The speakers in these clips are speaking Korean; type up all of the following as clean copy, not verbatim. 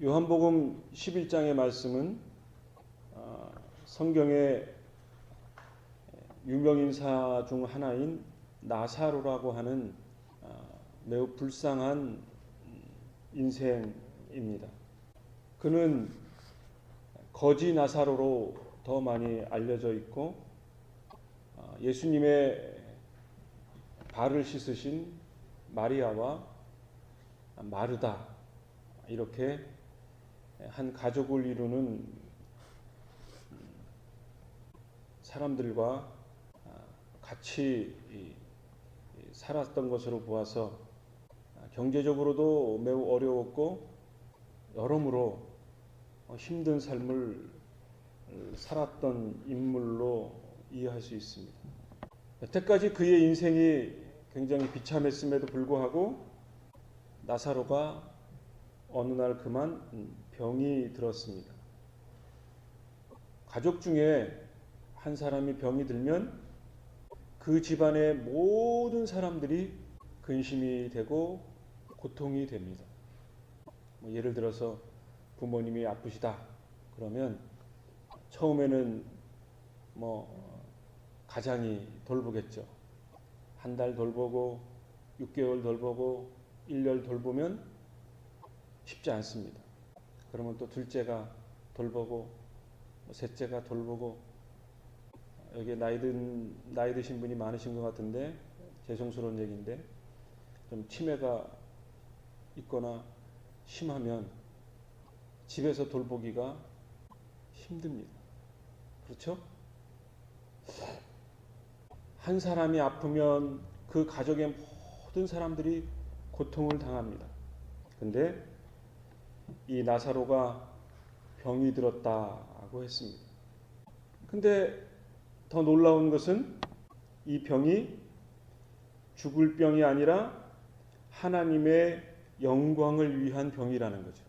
요한복음 11장의 말씀은 성경의 유명인사 중 하나인 나사로라고 하는 매우 불쌍한 인생입니다. 그는 거지 나사로로 더 많이 알려져 있고 예수님의 발을 씻으신 마리아와 마르다 이렇게 한 가족을 이루는 사람들과 같이 살았던 것으로 보아서 경제적으로도 매우 어려웠고 여러모로 힘든 삶을 살았던 인물로 이해할 수 있습니다. 여태까지 그의 인생이 굉장히 비참했음에도 불구하고 나사로가 어느 날 그만 병이 들었습니다. 가족 중에 한 사람이 병이 들면 그 집안의 모든 사람들이 근심이 되고 고통이 됩니다. 예를 들어서 부모님이 아프시다 그러면 처음에는 가장이 돌보겠죠. 한 달 돌보고 6개월 돌보고 1년 돌보면 쉽지 않습니다. 그러면 또 둘째가 돌보고 셋째가 돌보고 여기 나이 드신 분이 많으신 것 같은데 죄송스러운 얘기인데 좀 치매가 있거나 심하면 집에서 돌보기가 힘듭니다. 그렇죠? 한 사람이 아프면 그 가족의 모든 사람들이 고통을 당합니다. 근데 이 나사로가 병이 들었다고 했습니다. 근데 더 놀라운 것은 이 병이 죽을 병이 아니라 하나님의 영광을 위한 병이라는 거죠.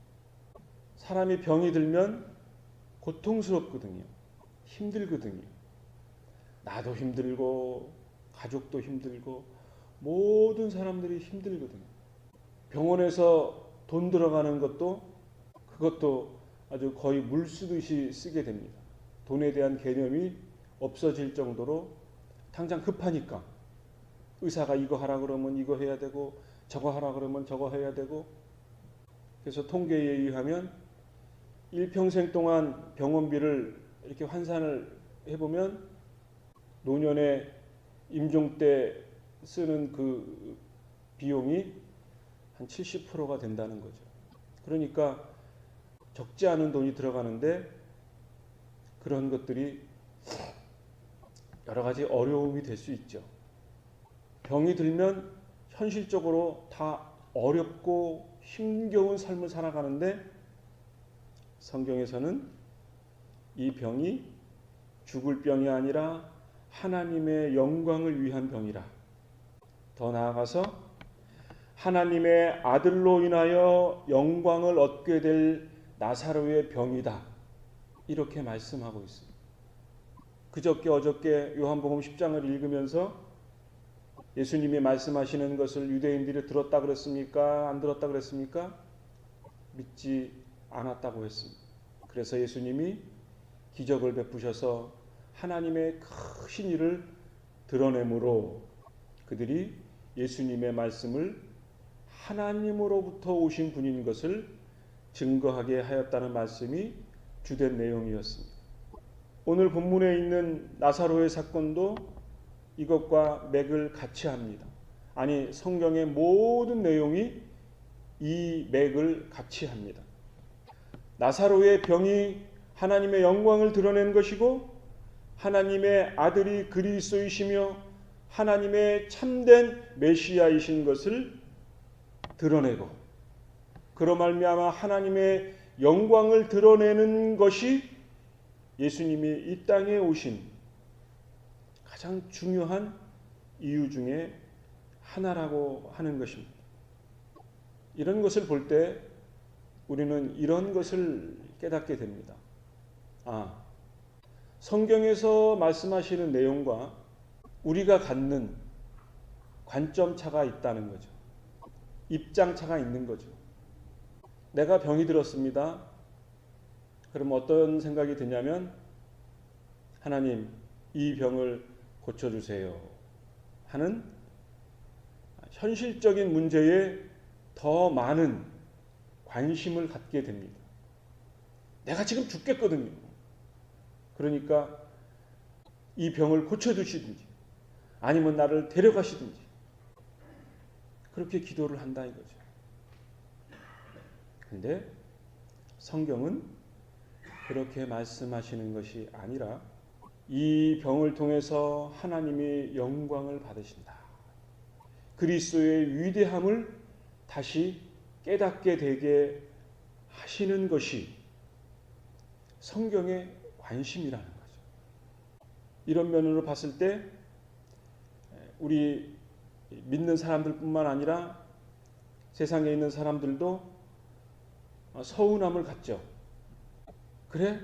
사람이 병이 들면 고통스럽거든요. 힘들거든요. 나도 힘들고 가족도 힘들고 모든 사람들이 힘들거든요. 병원에서 돈 들어가는 그것도 아주 거의 물 쓰듯이 쓰게 됩니다. 돈에 대한 개념이 없어질 정도로 당장 급하니까 의사가 이거 하라 그러면 이거 해야 되고 저거 하라 그러면 저거 해야 되고 그래서 통계에 의하면 일평생 동안 병원비를 이렇게 환산을 해보면 노년에 임종 때 쓰는 그 비용이 한 70%가 된다는 거죠. 그러니까 적지 않은 돈이 들어가는데 그런 것들이 여러 가지 어려움이 될 수 있죠. 병이 들면 현실적으로 다 어렵고 힘겨운 삶을 살아가는데 성경에서는 이 병이 죽을 병이 아니라 하나님의 영광을 위한 병이라. 더 나아가서 하나님의 아들로 인하여 영광을 얻게 될 나사로의 병이다. 이렇게 말씀하고 있습니다. 그저께 어저께 요한복음 10장을 읽으면서 예수님이 말씀하시는 것을 유대인들이 들었다 그랬습니까? 안 들었다 그랬습니까? 믿지 않았다고 했습니다. 그래서 예수님이 기적을 베푸셔서 하나님의 크신 일을 드러내므로 그들이 예수님의 말씀을 하나님으로부터 오신 분인 것을 증거하게 하였다는 말씀이 주된 내용이었습니다. 오늘 본문에 있는 나사로의 사건도 이것과 맥을 같이 합니다. 아니 성경의 모든 내용이 이 맥을 같이 합니다. 나사로의 병이 하나님의 영광을 드러낸 것이고 하나님의 아들이 그리스도이시며 하나님의 참된 메시아이신 것을 드러내고 그로 말미암아 하나님의 영광을 드러내는 것이 예수님이 이 땅에 오신 가장 중요한 이유 중에 하나라고 하는 것입니다. 이런 것을 볼 때 우리는 이런 것을 깨닫게 됩니다. 성경에서 말씀하시는 내용과 우리가 갖는 관점 차가 있다는 거죠. 입장 차가 있는 거죠. 내가 병이 들었습니다. 그럼 어떤 생각이 드냐면 하나님 이 병을 고쳐주세요 하는 현실적인 문제에 더 많은 관심을 갖게 됩니다. 내가 지금 죽겠거든요. 그러니까 이 병을 고쳐주시든지 아니면 나를 데려가시든지 그렇게 기도를 한다 이거죠. 근데 성경은 그렇게 말씀하시는 것이 아니라 이 병을 통해서 하나님이 영광을 받으신다. 그리스도의 위대함을 다시 깨닫게 되게 하시는 것이 성경의 관심이라는 거죠. 이런 면으로 봤을 때 우리 믿는 사람들뿐만 아니라 세상에 있는 사람들도 서운함을 갖죠. 그래?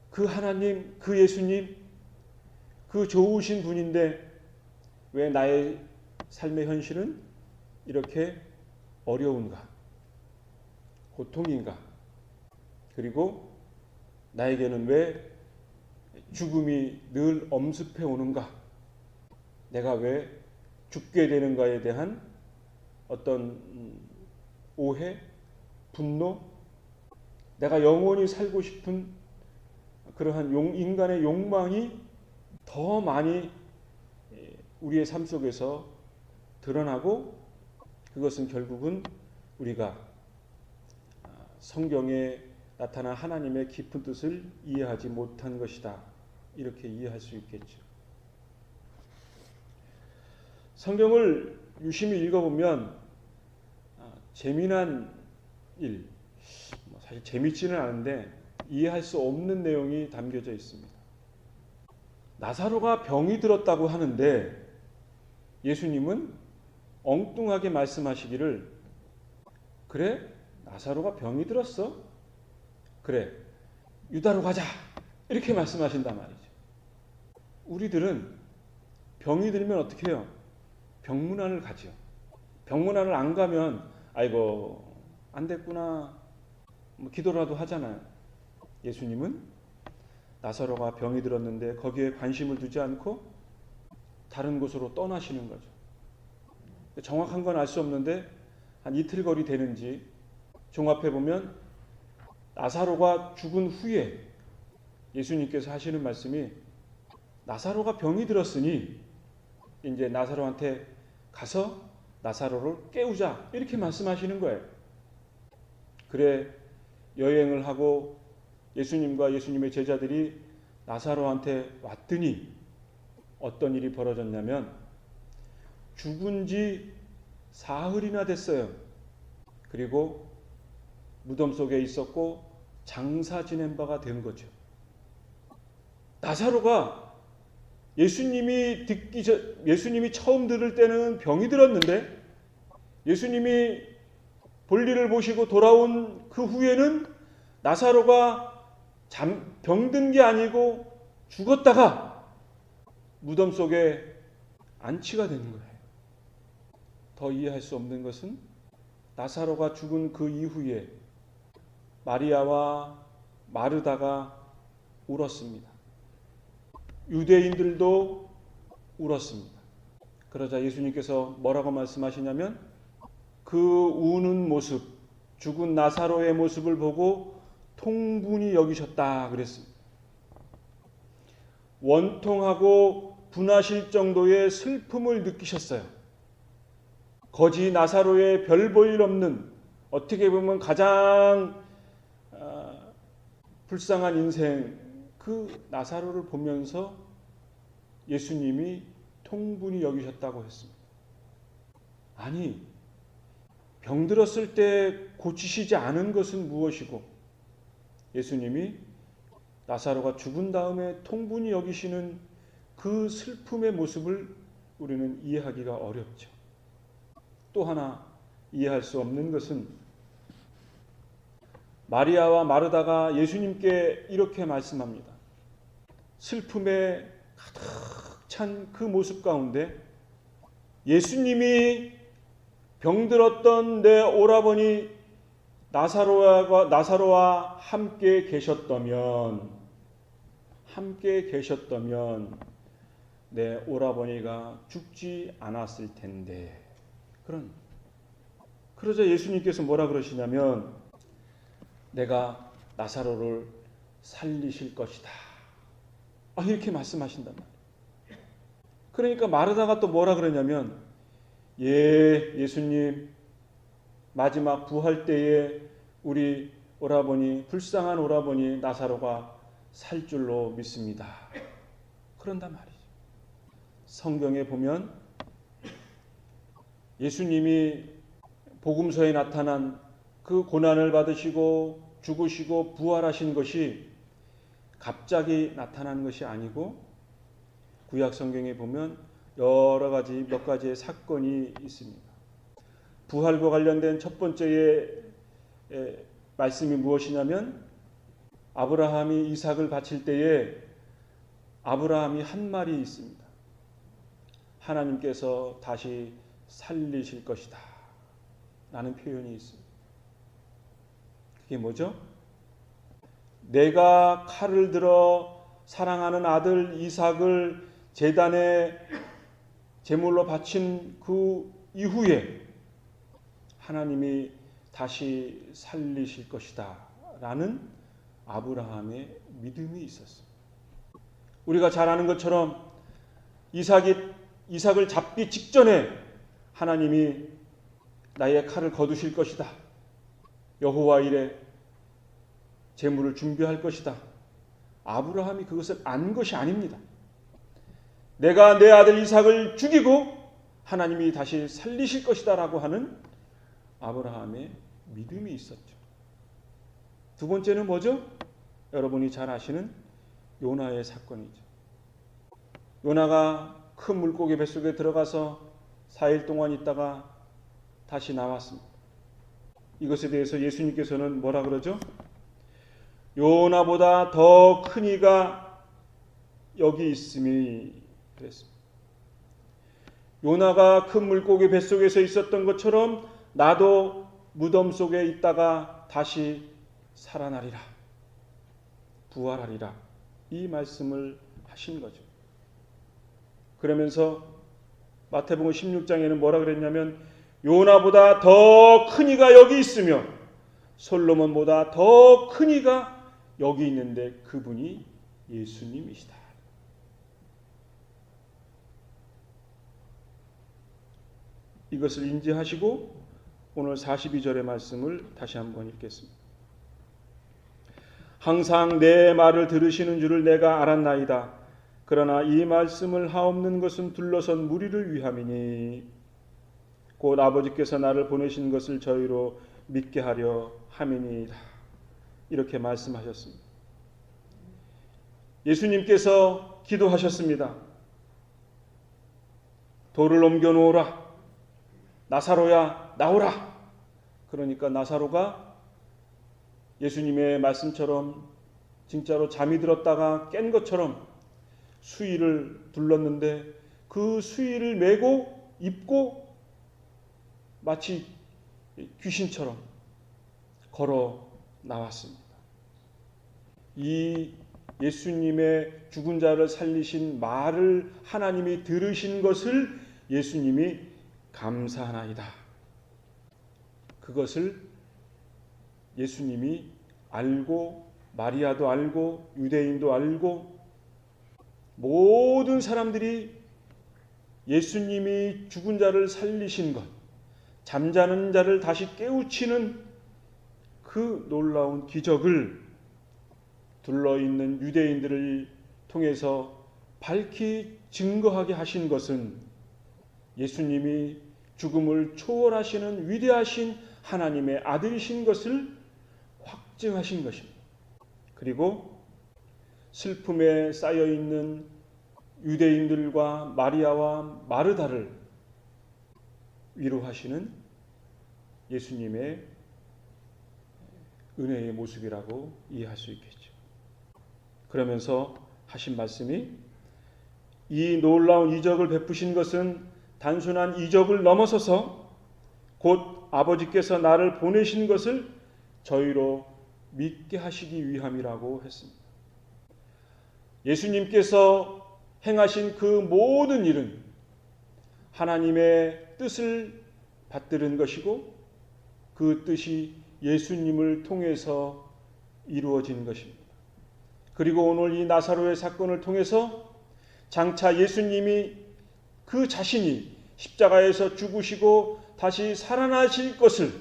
그 하나님, 그 예수님, 그 좋으신 분인데 왜 나의 삶의 현실은 이렇게 어려운가? 고통인가? 그리고 나에게는 왜 죽음이 늘 엄습해 오는가? 내가 왜 죽게 되는가에 대한 어떤 오해, 분노, 내가 영원히 살고 싶은 그러한 인간의 욕망이 더 많이 우리의 삶 속에서 드러나고 그것은 결국은 우리가 성경에 나타난 하나님의 깊은 뜻을 이해하지 못한 것이다. 이렇게 이해할 수 있겠죠. 성경을 유심히 읽어보면 재미난 일, 사실 재밌지는 않은데 이해할 수 없는 내용이 담겨져 있습니다. 나사로가 병이 들었다고 하는데 예수님은 엉뚱하게 말씀하시기를 그래? 나사로가 병이 들었어? 그래, 유다로 가자 이렇게 말씀하신단 말이죠. 우리들은 병이 들면 어떻게 해요? 병문안을 가죠. 병문안을 안 가면 아이고 안 됐구나 기도라도 하잖아요. 예수님은 나사로가 병이 들었는데 거기에 관심을 두지 않고 다른 곳으로 떠나시는 거죠. 정확한 건 알 수 없는데 한 이틀 거리 되는지 종합해 보면 나사로가 죽은 후에 예수님께서 하시는 말씀이 나사로가 병이 들었으니 이제 나사로한테 가서 나사로를 깨우자 이렇게 말씀하시는 거예요. 그래 여행을 하고 예수님과 예수님의 제자들이 나사로한테 왔더니 어떤 일이 벌어졌냐면 죽은 지 사흘이나 됐어요. 그리고 무덤 속에 있었고 장사 지낸 바가 된 거죠. 나사로가 예수님이 처음 들을 때는 병이 들었는데 예수님이 볼일을 보시고 돌아온 그 후에는 나사로가 병든 게 아니고 죽었다가 무덤 속에 안치가 되는 거예요. 더 이해할 수 없는 것은 나사로가 죽은 그 이후에 마리아와 마르다가 울었습니다. 유대인들도 울었습니다. 그러자 예수님께서 뭐라고 말씀하시냐면 그 우는 모습, 죽은 나사로의 모습을 보고 통분히 여기셨다 그랬습니다. 원통하고 분하실 정도의 슬픔을 느끼셨어요. 거지 나사로의 별 볼 일 없는 어떻게 보면 가장 불쌍한 인생 그 나사로를 보면서 예수님이 통분히 여기셨다고 했습니다. 아니 병들었을 때 고치시지 않은 것은 무엇이고 예수님이 나사로가 죽은 다음에 통분히 여기시는 그 슬픔의 모습을 우리는 이해하기가 어렵죠. 또 하나 이해할 수 없는 것은 마리아와 마르다가 예수님께 이렇게 말씀합니다. 슬픔에 가득 찬 그 모습 가운데 예수님이 병들었던 내 오라버니 나사로와 함께 계셨다면 내 오라버니가 죽지 않았을 텐데. 그러자 예수님께서 뭐라 그러시냐면 내가 나사로를 살리실 것이다. 이렇게 말씀하신단 말이에요. 그러니까 마르다가 또 뭐라 그러냐면 예수님 마지막 부활 때에 우리 오라버니, 불쌍한 오라버니 나사로가 살 줄로 믿습니다. 그런단 말이죠. 성경에 보면 예수님이 복음서에 나타난 그 고난을 받으시고 죽으시고 부활하신 것이 갑자기 나타난 것이 아니고 구약 성경에 보면 몇 가지의 사건이 있습니다. 부활과 관련된 첫 번째의 말씀이 무엇이냐면 아브라함이 이삭을 바칠 때에 아브라함이 한 말이 있습니다. 하나님께서 다시 살리실 것이다 라는 표현이 있습니다. 그게 뭐죠? 내가 칼을 들어 사랑하는 아들 이삭을 제단에 제물로 바친 그 이후에 하나님이 다시 살리실 것이다 라는 아브라함의 믿음이 있었습니다. 우리가 잘 아는 것처럼 이삭을 잡기 직전에 하나님이 나의 칼을 거두실 것이다. 여호와 이레 제물을 준비할 것이다. 아브라함이 그것을 안 것이 아닙니다. 내가 내 아들 이삭을 죽이고 하나님이 다시 살리실 것이다 라고 하는 아브라함의 믿음이 있었죠. 두 번째는 뭐죠? 여러분이 잘 아시는 요나의 사건이죠. 요나가 큰 물고기 뱃속에 들어가서 4일 동안 있다가 다시 나왔습니다. 이것에 대해서 예수님께서는 뭐라 그러죠? 요나보다 더 큰 이가 여기 있음이 그랬습니다. 요나가 큰 물고기 뱃속에서 있었던 것처럼 나도 무덤 속에 있다가 다시 살아나리라. 부활하리라. 이 말씀을 하신 거죠. 그러면서 마태복음 16장에는 뭐라 그랬냐면 요나보다 더 큰 이가 여기 있으며 솔로몬보다 더 큰 이가 여기 있는데 그분이 예수님이시다. 이것을 인지하시고 오늘 42절의 말씀을 다시 한번 읽겠습니다. 항상 내 말을 들으시는 줄을 내가 알았나이다. 그러나 이 말씀을 하옵는 것은 둘러선 무리를 위함이니 곧 아버지께서 나를 보내신 것을 저희로 믿게 하려 함이니이다. 이렇게 말씀하셨습니다. 예수님께서 기도하셨습니다. 돌을 옮겨 놓으라. 나사로야 나오라. 그러니까 나사로가 예수님의 말씀처럼 진짜로 잠이 들었다가 깬 것처럼 수의를 둘렀는데 그 수의를 메고 입고 마치 귀신처럼 걸어 나왔습니다. 이 예수님의 죽은 자를 살리신 말을 하나님이 들으신 것을 예수님이 감사하나이다. 그것을 예수님이 알고 마리아도 알고 유대인도 알고 모든 사람들이 예수님이 죽은 자를 살리신 것, 잠자는 자를 다시 깨우치는 그 놀라운 기적을 둘러있는 유대인들을 통해서 밝히 증거하게 하신 것은 예수님이 죽음을 초월하시는 위대하신 하나님의 아들이신 것을 확증하신 것입니다. 그리고 슬픔에 쌓여있는 유대인들과 마리아와 마르다를 위로하시는 예수님의 은혜의 모습이라고 이해할 수 있겠죠. 그러면서 하신 말씀이 이 놀라운 이적을 베푸신 것은 단순한 이적을 넘어서서 곧 아버지께서 나를 보내신 것을 저희로 믿게 하시기 위함이라고 했습니다. 예수님께서 행하신 그 모든 일은 하나님의 뜻을 받드는 것이고 그 뜻이 예수님을 통해서 이루어진 것입니다. 그리고 오늘 이 나사로의 사건을 통해서 장차 예수님이 그 자신이 십자가에서 죽으시고 다시 살아나실 것을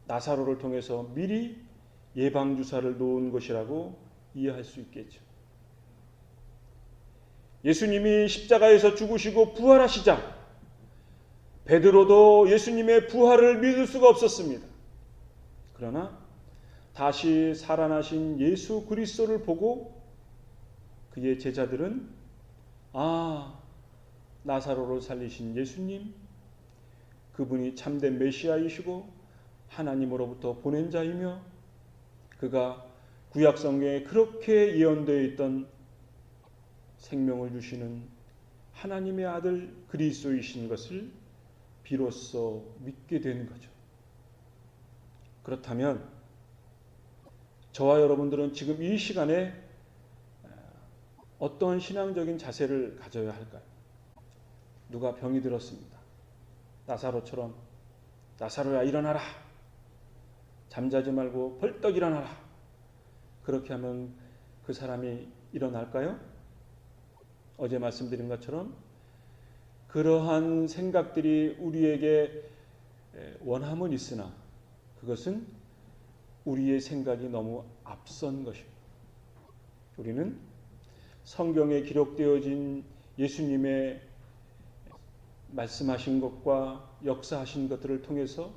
나사로를 통해서 미리 예방주사를 놓은 것이라고 이해할 수 있겠죠. 예수님이 십자가에서 죽으시고 부활하시자 베드로도 예수님의 부활을 믿을 수가 없었습니다. 그러나 다시 살아나신 예수 그리스도를 보고 그의 제자들은 나사로를 살리신 예수님, 그분이 참된 메시아이시고 하나님으로부터 보낸 자이며 그가 구약성경에 그렇게 예언되어 있던 생명을 주시는 하나님의 아들 그리스도이신 것을 비로소 믿게 된 거죠. 그렇다면 저와 여러분들은 지금 이 시간에 어떤 신앙적인 자세를 가져야 할까요? 누가 병이 들었습니다. 나사로처럼 나사로야 일어나라. 잠자지 말고 벌떡 일어나라. 그렇게 하면 그 사람이 일어날까요? 어제 말씀드린 것처럼 그러한 생각들이 우리에게 원함은 있으나 그것은 우리의 생각이 너무 앞선 것입니다. 우리는 성경에 기록되어진 예수님의 말씀하신 것과 역사하신 것들을 통해서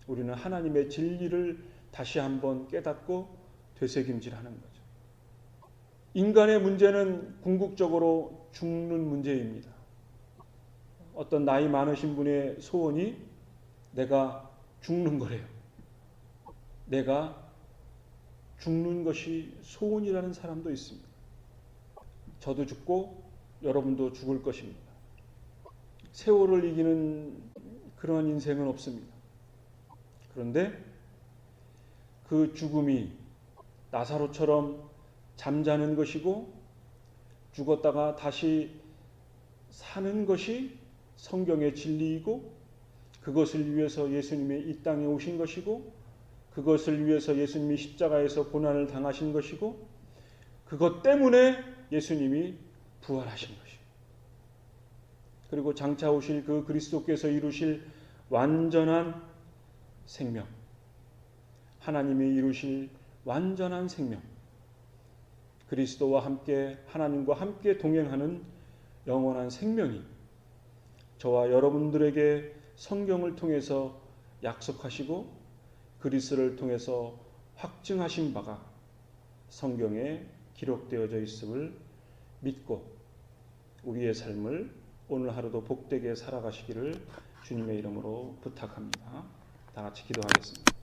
우리는 하나님의 진리를 다시 한번 깨닫고 되새김질하는 거죠. 인간의 문제는 궁극적으로 죽는 문제입니다. 어떤 나이 많으신 분의 소원이 내가 죽는 거래요. 내가 죽는 것이 소원이라는 사람도 있습니다. 저도 죽고 여러분도 죽을 것입니다. 세월을 이기는 그러한 인생은 없습니다. 그런데 그 죽음이 나사로처럼 잠자는 것이고 죽었다가 다시 사는 것이 성경의 진리이고 그것을 위해서 예수님이 이 땅에 오신 것이고 그것을 위해서 예수님이 십자가에서 고난을 당하신 것이고 그것 때문에 예수님이 부활하신 것이고 그리고 장차 오실 그 그리스도께서 이루실 완전한 생명, 하나님이 이루실 완전한 생명, 그리스도와 함께 하나님과 함께 동행하는 영원한 생명이 저와 여러분들에게 성경을 통해서 약속하시고 그리스도를 통해서 확증하신 바가 성경에 기록되어져 있음을 믿고 우리의 삶을 오늘 하루도 복되게 살아가시기를 주님의 이름으로 부탁합니다. 다 같이 기도하겠습니다.